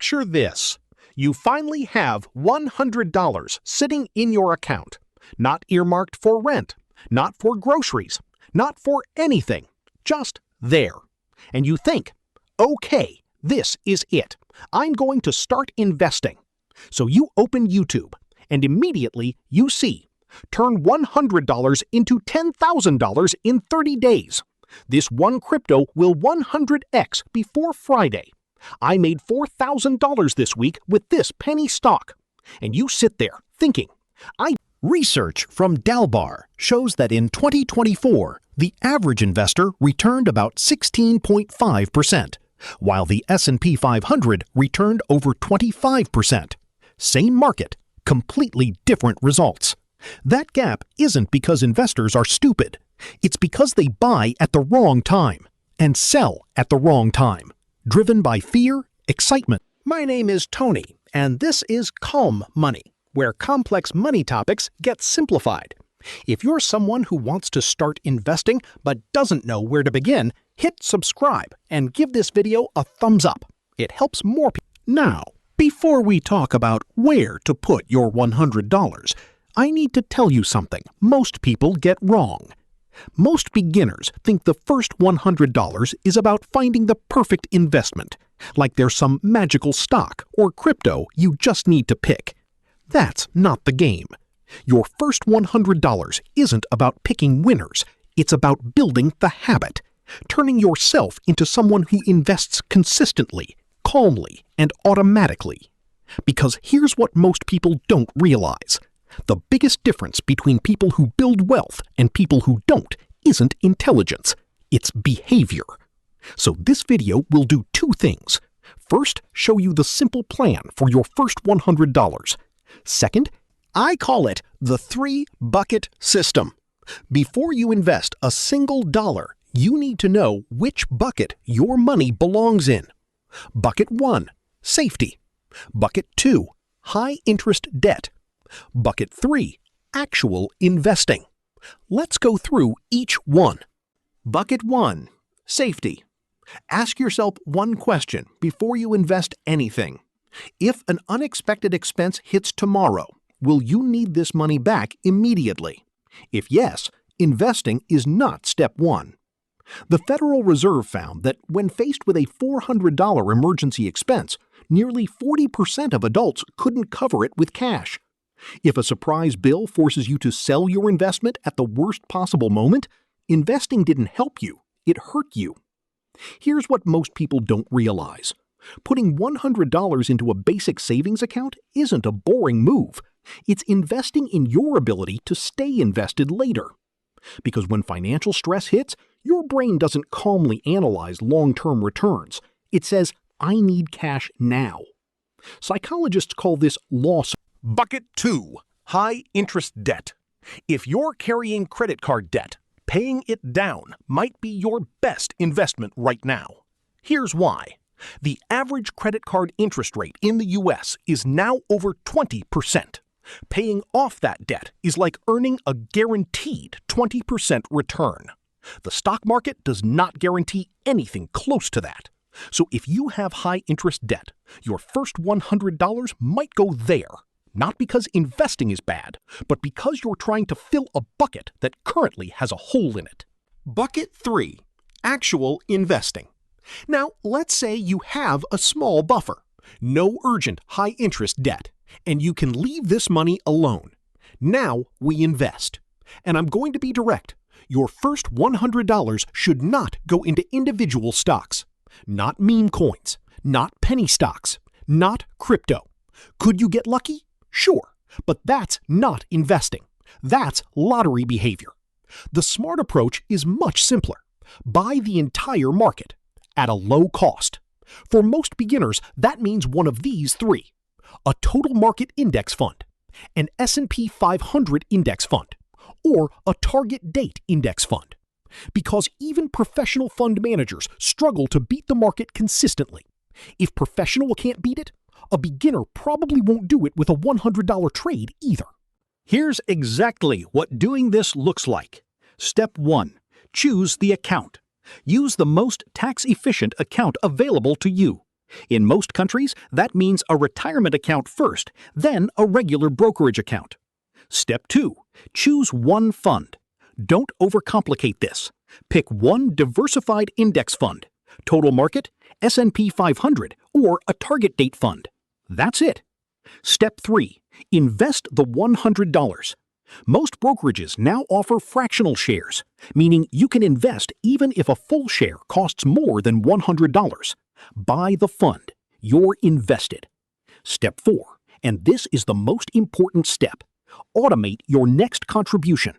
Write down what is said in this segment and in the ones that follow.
Picture this. You finally have $100 sitting in your account, not earmarked for rent, not for groceries, not for anything, just there. And you think, okay, this is it. I'm going to start investing. So you open YouTube, and immediately you see, turn $100 into $10,000 in 30 days. This one crypto will 100x before Friday. I made $4,000 this week with this penny stock. And you sit there thinking, Research from Dalbar shows that in 2024, the average investor returned about 16.5%, while the S&P 500 returned over 25%. Same market, completely different results. That gap isn't because investors are stupid. It's because they buy at the wrong time and sell at the wrong time, driven by fear, excitement. My name is Tony, and this is Calm Money, where complex money topics get simplified. If you're someone who wants to start investing but doesn't know where to begin, hit subscribe and give this video a thumbs up. It helps more people. Now, before we talk about where to put your $100, I need to tell you something most people get wrong. Most beginners think the first $100 is about finding the perfect investment, like there's some magical stock or crypto you just need to pick. That's not the game. Your first $100 isn't about picking winners. It's about building the habit, turning yourself into someone who invests consistently, calmly, and automatically. Because here's what most people don't realize. The biggest difference between people who build wealth and people who don't isn't intelligence, it's behavior. So this video will do two things. First, show you the simple plan for your first $100. Second, I call it the 3-bucket system. Before you invest a single dollar, you need to know which bucket your money belongs in. Bucket 1, safety. Bucket 2, high-interest debt. Bucket 3, actual investing. Let's go through each one. Bucket 1, safety. Ask yourself one question before you invest anything. If an unexpected expense hits tomorrow, will you need this money back immediately? If yes, investing is not step 1. The Federal Reserve found that when faced with a $400 emergency expense, nearly 40% of adults couldn't cover it with cash. If a surprise bill forces you to sell your investment at the worst possible moment, investing didn't help you, it hurt you. Here's what most people don't realize. Putting $100 into a basic savings account isn't a boring move. It's investing in your ability to stay invested later. Because when financial stress hits, your brain doesn't calmly analyze long-term returns. It says, I need cash now. Psychologists call this loss. Bucket 2, high-interest debt. If you're carrying credit card debt, paying it down might be your best investment right now. Here's why. The average credit card interest rate in the U.S. is now over 20%. Paying off that debt is like earning a guaranteed 20% return. The stock market does not guarantee anything close to that. So if you have high-interest debt, your first $100 might go there. Not because investing is bad, but because you're trying to fill a bucket that currently has a hole in it. Bucket 3, actual investing. Now, let's say you have a small buffer, no urgent high-interest debt, and you can leave this money alone. Now we invest. And I'm going to be direct. Your first $100 should not go into individual stocks, not meme coins, not penny stocks, not crypto. Could you get lucky? Sure, but that's not investing. That's lottery behavior. The smart approach is much simpler. Buy the entire market at a low cost. For most beginners, that means one of these three: a total market index fund, an S&P 500 index fund, or a target date index fund. Because even professional fund managers struggle to beat the market consistently. If professional can't beat it, a beginner probably won't do it with a $100 trade either. Here's exactly what doing this looks like. Step 1. Choose the account. Use the most tax-efficient account available to you. In most countries, that means a retirement account first, then a regular brokerage account. Step 2. Choose one fund. Don't overcomplicate this. Pick one diversified index fund, total market, S&P 500, or a target date fund. That's it. Step 3. Invest the $100. Most brokerages now offer fractional shares, meaning you can invest even if a full share costs more than $100. Buy the fund. You're invested. Step 4, and this is the most important step. Automate your next contribution.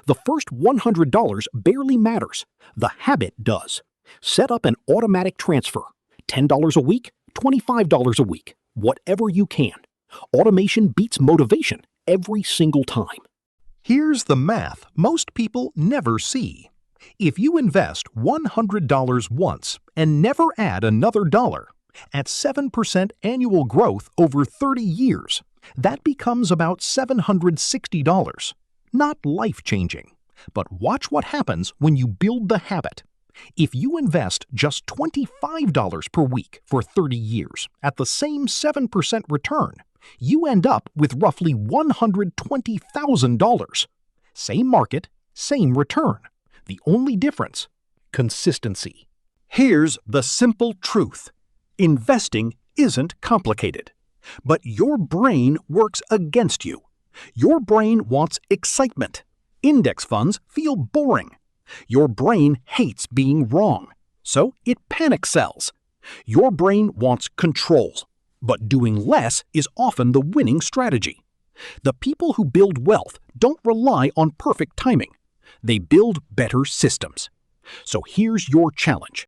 The first $100 barely matters. The habit does. Set up an automatic transfer. $10 a week, $25 a week, whatever you can. Automation beats motivation every single time. Here's the math most people never see. If you invest $100 once and never add another dollar, at 7% annual growth over 30 years, that becomes about $760. Not life-changing. But watch what happens when you build the habit. If you invest just $25 per week for 30 years at the same 7% return, you end up with roughly $120,000. Same market, same return. The only difference? Consistency. Here's the simple truth. Investing isn't complicated. But your brain works against you. Your brain wants excitement. Index funds feel boring. Your brain hates being wrong, so it panic sells. Your brain wants control, but doing less is often the winning strategy. The people who build wealth don't rely on perfect timing. They build better systems. So here's your challenge.